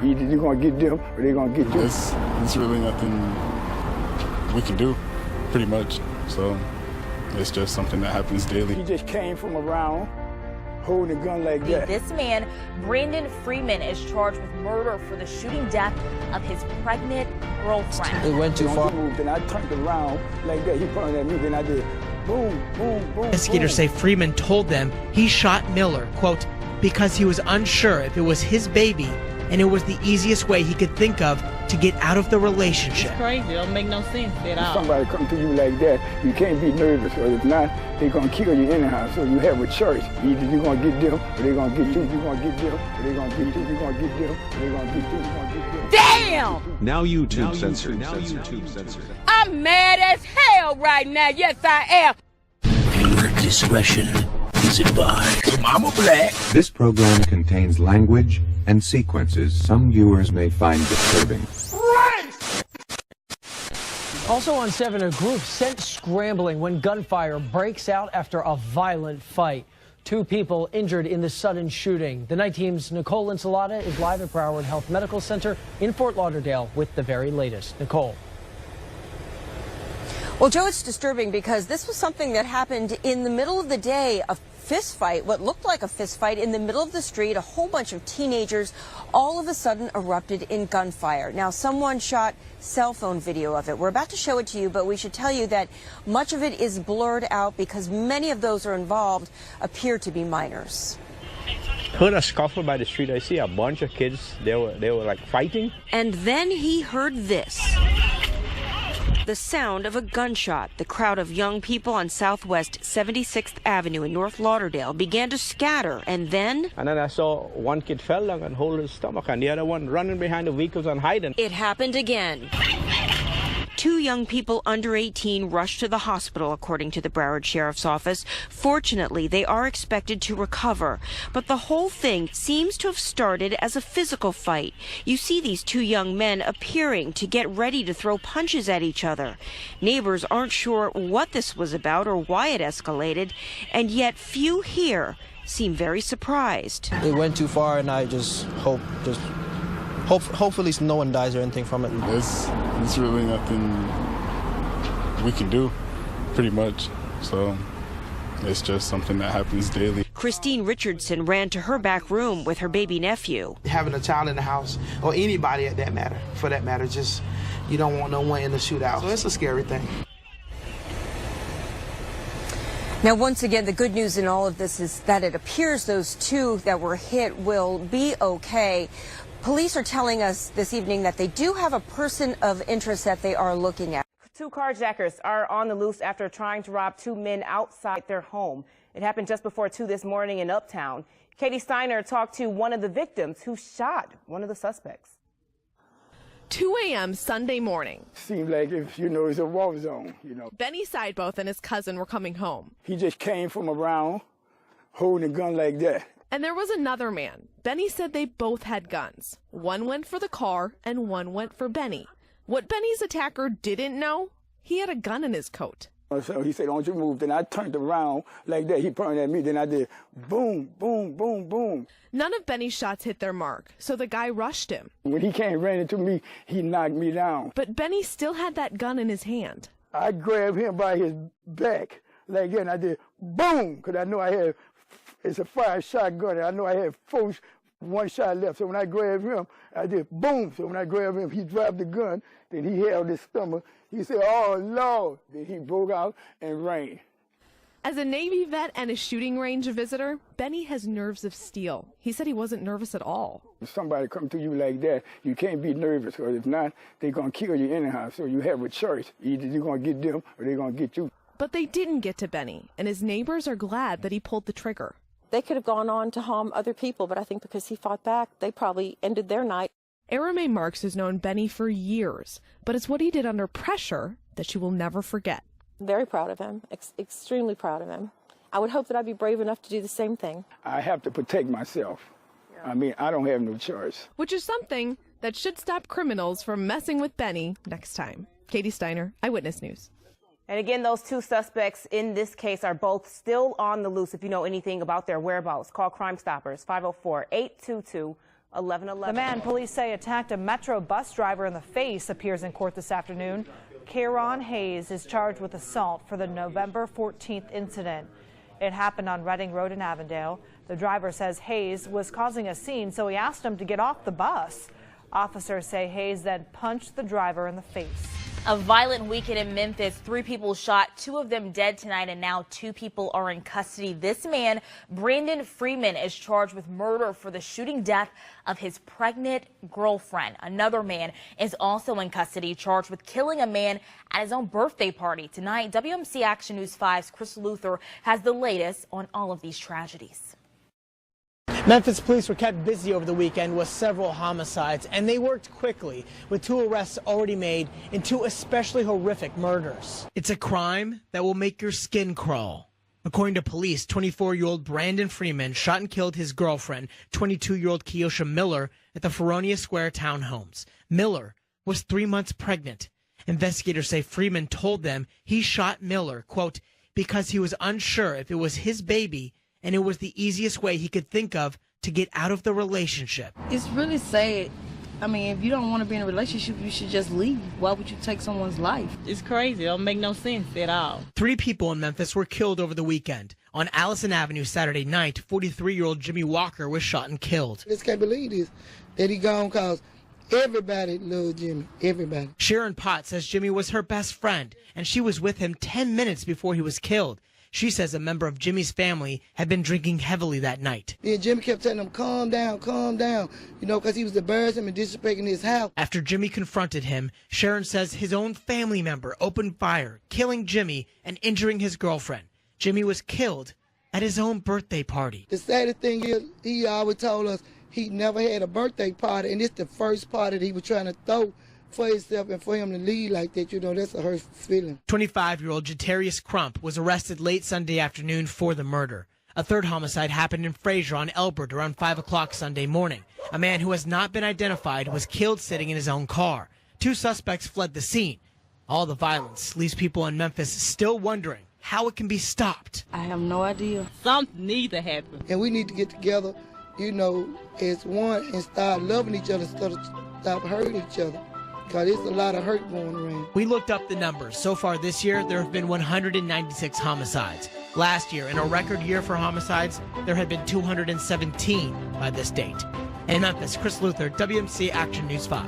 Either you're going to get them or they're going to get you. It's really nothing we can do, pretty much. So it's just something that happens daily. He just came from around holding a gun like that. This man, Brandon Freeman, is charged with murder for the shooting death of his pregnant girlfriend. It went too far. Then I turned around like that. He pointed at me, then I did boom, boom, boom. Investigators say Freeman told them he shot Miller, quote, because he was unsure if it was his baby and it was the easiest way he could think of to get out of the relationship. It's crazy. It don't make no sense at all. If somebody come to you like that, you can't be nervous, or if not, they're going to kill you anyhow. So you have a choice. Either you're going to get them, or they're going to get you. You're going to get them, or they're going to get you. You're going to get them, or they're going to get you. You're going to get them. Damn! Now YouTube censored. I'm mad as hell right now. Yes, I am. Viewer discretion is advised. Mama Black. This program contains language and sequences some viewers may find disturbing. Also on 7, a group sent scrambling when gunfire breaks out after a violent fight. 2 people injured in the sudden shooting. The night team's Nicole Insalata is live at Broward Health Medical Center in Fort Lauderdale with the very latest. Nicole. Well, Joe, it's disturbing because this was something that happened in the middle of the day, a fist fight, what looked like a fist fight in the middle of the street. A whole bunch of teenagers all of a sudden erupted in gunfire. Now, someone shot cell phone video of it. We're about to show it to you, but we should tell you that much of it is blurred out because many of those who are involved appear to be minors. Heard a scuffle by the street. I see a bunch of kids. They were like fighting. And then he heard this. The sound of a gunshot. The crowd of young people on Southwest 76th Avenue in North Lauderdale began to scatter, and then I saw one kid fell down and hold his stomach, and the other one running behind the vehicles and hiding. it happened again. 2 young people under 18 rushed to the hospital, according to the Broward Sheriff's Office. Fortunately, they are expected to recover. But the whole thing seems to have started as a physical fight. You see these 2 young men appearing to get ready to throw punches at each other. Neighbors aren't sure what this was about or why it escalated, and yet few here seem very surprised. It went too far, and I just hopefully no one dies or anything from it. It's really nothing we can do, pretty much. So it's just something that happens daily. Christine Richardson ran to her back room with her baby nephew. Having a child in the house, or anybody for that matter, just you don't want no one in the shootout. So it's a scary thing. Now, once again, the good news in all of this is that it appears those 2 that were hit will be okay. Police are telling us this evening that they do have a person of interest that they are looking at. 2 carjackers are on the loose after trying to rob 2 men outside their home. It happened just before 2 this morning in Uptown. Katie Steiner talked to one of the victims who shot one of the suspects. 2 a.m. Sunday morning. Seemed like it's a war zone, Benny Sideboth and his cousin were coming home. He just came from around holding a gun like that. And there was another man. Benny said they both had guns. One went for the car and one went for Benny. What Benny's attacker didn't know, he had a gun in his coat. So he said, "Don't you move." Then I turned around like that. He pointed at me. Then I did boom, boom, boom, boom. None of Benny's shots hit their mark, so the guy rushed him. When he came ran into me, he knocked me down. But Benny still had that gun in his hand. I grabbed him by his back like that, and I did boom, because I know I had, it's a 5-shot gun, and I know I had 1 shot left. So when I grabbed him, I did boom. So when I grabbed him, he dropped the gun. Then he held his stomach. He said, "Oh, Lord." Then he broke out and ran. As a Navy vet and a shooting range visitor, Benny has nerves of steel. He said he wasn't nervous at all. If somebody come to you like that, you can't be nervous, because if not, they're going to kill you anyhow. So you have a choice. Either you're going to get them or they're going to get you. But they didn't get to Benny, and his neighbors are glad that he pulled the trigger. They could have gone on to harm other people, but I think because he fought back, they probably ended their night. Arame Marks has known Benny for years, but it's what he did under pressure that she will never forget. Very proud of him, extremely proud of him. I would hope that I'd be brave enough to do the same thing. I have to protect myself. I mean, I don't have no choice. Which is something that should stop criminals from messing with Benny next time. Katie Steiner, Eyewitness News. And again, those 2 suspects in this case are both still on the loose. If you know anything about their whereabouts, call Crime Stoppers, 504-822 11/11. The man police say attacked a Metro bus driver in the face appears in court this afternoon. Kieran Hayes is charged with assault for the November 14th incident. It happened on Reading Road in Avondale. The driver says Hayes was causing a scene, so he asked him to get off the bus. Officers say Hayes then punched the driver in the face. A violent weekend in Memphis. 3 people shot, 2 of them dead tonight, and now 2 people are in custody. This man, Brandon Freeman, is charged with murder for the shooting death of his pregnant girlfriend. Another man is also in custody, charged with killing a man at his own birthday party. Tonight, WMC Action News 5's Chris Luther has the latest on all of these tragedies. Memphis police were kept busy over the weekend with several homicides, and they worked quickly, with 2 arrests already made in 2 especially horrific murders. It's a crime that will make your skin crawl. According to police, 24-year-old Brandon Freeman shot and killed his girlfriend, 22-year-old Keosha Miller, at the Feronia Square townhomes. Miller was 3 months pregnant. Investigators say Freeman told them he shot Miller, quote, because he was unsure if it was his baby and it was the easiest way he could think of to get out of the relationship. It's really sad. I mean, if you don't want to be in a relationship, you should just leave. Why would you take someone's life? It's crazy. It don't make no sense at all. 3 people in Memphis were killed over the weekend. On Allison Avenue Saturday night, 43-year-old Jimmy Walker was shot and killed. I just can't believe this, that he gone, cause everybody loves Jimmy, everybody. Sharon Potts says Jimmy was her best friend, and she was with him 10 minutes before he was killed. She says a member of Jimmy's family had been drinking heavily that night. Yeah, Jimmy kept telling him, calm down, because he was embarrassing and disrespecting his house. After Jimmy confronted him, Sharon says his own family member opened fire, killing Jimmy and injuring his girlfriend. Jimmy was killed at his own birthday party. The saddest thing is, he always told us he never had a birthday party, and it's the first party that he was trying to throw for himself, and for him to leave like that, that's a hurtful feeling. 25-year-old Jatarius Crump was arrested late Sunday afternoon for the murder. A third homicide happened in Fraser on Elbert around 5 o'clock Sunday morning. A man who has not been identified was killed sitting in his own car. 2 suspects fled the scene. All the violence leaves people in Memphis still wondering how it can be stopped. I have no idea. Something needs to happen. And we need to get together, as one and start loving each other instead of stop hurting each other. Because there's a lot of hurt going around. We looked up the numbers. So far this year, there have been 196 homicides. Last year, in a record year for homicides, there had been 217 by this date. In Memphis, Chris Luther, WMC Action News 5.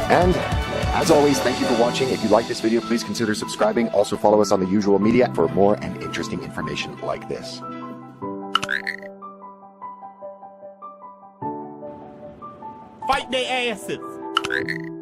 And as always, thank you for watching. If you like this video, please consider subscribing. Also follow us on the usual media for more and interesting information like this. Fight their asses.